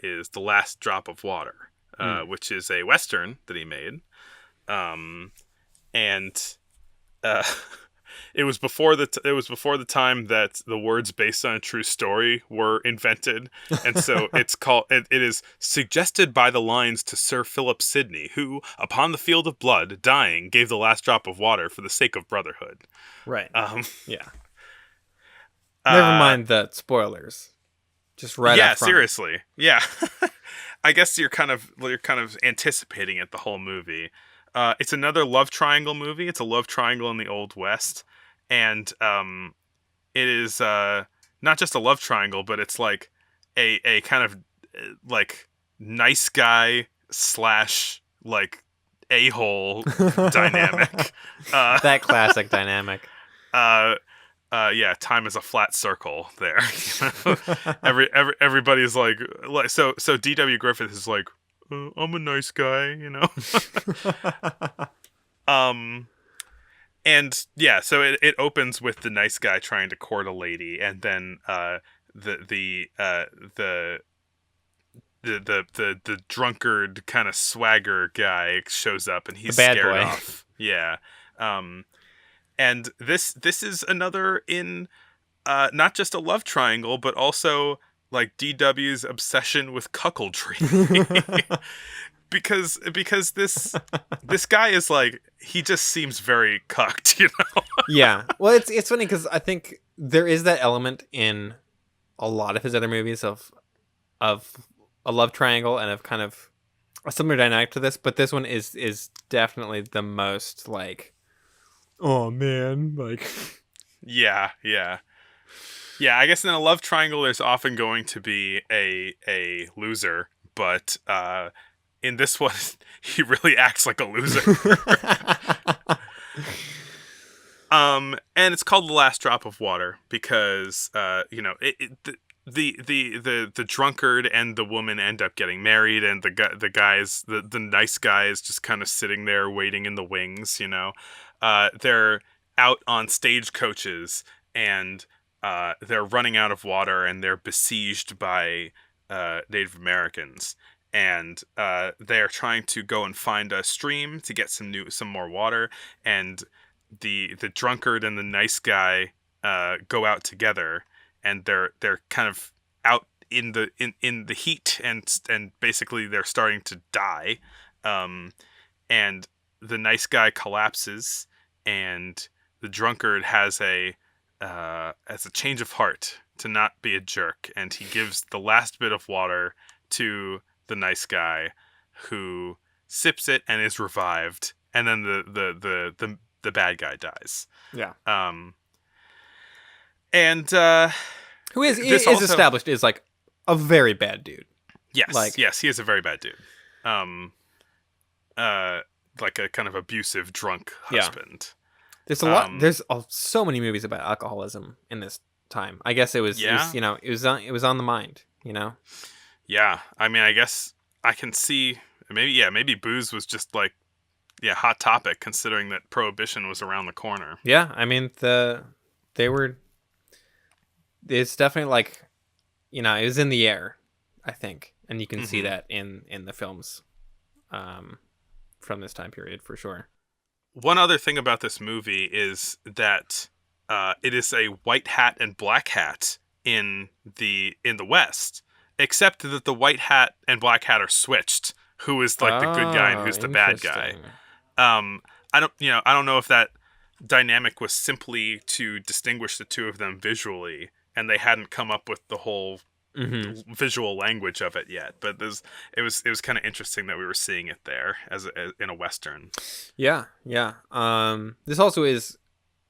is The Last Drop of Water, which is a Western that he made. And uh, it was before the time that the words "based on a true story" were invented, and so it is suggested by the lines to Sir Philip Sidney, who, upon the field of blood, dying, gave the last drop of water for the sake of brotherhood. Right. Um, Yeah. Never mind the spoilers. Just right yeah, up front. seriously. Yeah. I guess you're kind of anticipating it the whole movie. It's another love triangle movie. It's a love triangle in the Old West, and it is not just a love triangle, but it's like a kind of like nice guy slash like a-hole dynamic. That classic dynamic. Yeah, time is a flat circle there. Everybody's like so D.W. Griffith is like, I'm a nice guy, And yeah, so it opens with the nice guy trying to court a lady, and then the drunkard kind of swagger guy shows up, and he's the bad scared boy. off. Yeah. And this is another in not just a love triangle, but also like DW's obsession with cuckoldry. because this guy is like, he just seems very cucked, Yeah. Well, it's funny because I think there is that element in a lot of his other movies of a love triangle and of kind of a similar dynamic to this, but this one is definitely the most like, oh man, like Yeah. I guess in a love triangle there's often going to be a loser, but in this one he really acts like a loser. And it's called The Last Drop of Water because the drunkard and the woman end up getting married, and the nice guy is just kind of sitting there waiting in the wings. They're out on stagecoaches, and they're running out of water, and they're besieged by Native Americans, and they're trying to go and find a stream to get some more water, and the drunkard and the nice guy go out together, and they're kind of out in the heat, and basically they're starting to die, and the nice guy collapses, and the drunkard has a change of heart to not be a jerk, and he gives the last bit of water to the nice guy, who sips it and is revived, and then the bad guy dies. yeah. And Who is also established is like a very bad dude. Yes, he is a very bad dude. Like a kind of abusive drunk husband. Yeah. There's a lot. There's so many movies about alcoholism in this time. I guess it was it was on the mind. Yeah, I mean, I guess I can see maybe booze was just like hot topic, considering that Prohibition was around the corner. Yeah, I mean they were. It's definitely like, it was in the air, I think, and you can see that in the films, from this time period for sure. One other thing about this movie is that it is a white hat and black hat in the West, except that the white hat and black hat are switched. Who is like the good guy and who's the bad guy? I don't know if that dynamic was simply to distinguish the two of them visually, and they hadn't come up with the whole visual language of it yet. But it was kind of interesting that we were seeing it there as in a Western. Yeah. This also is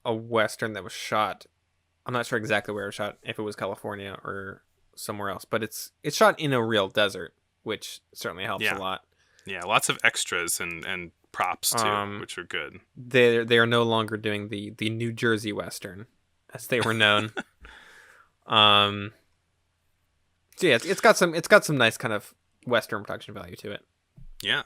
a Western that was shot. I'm not sure exactly where it was shot, if it was California or somewhere else, but it's shot in a real desert, which certainly helps a lot. Yeah, lots of extras and props too, which are good. They are no longer doing the New Jersey Western as they were known. So yeah, it's got some nice kind of Western production value to it. Yeah,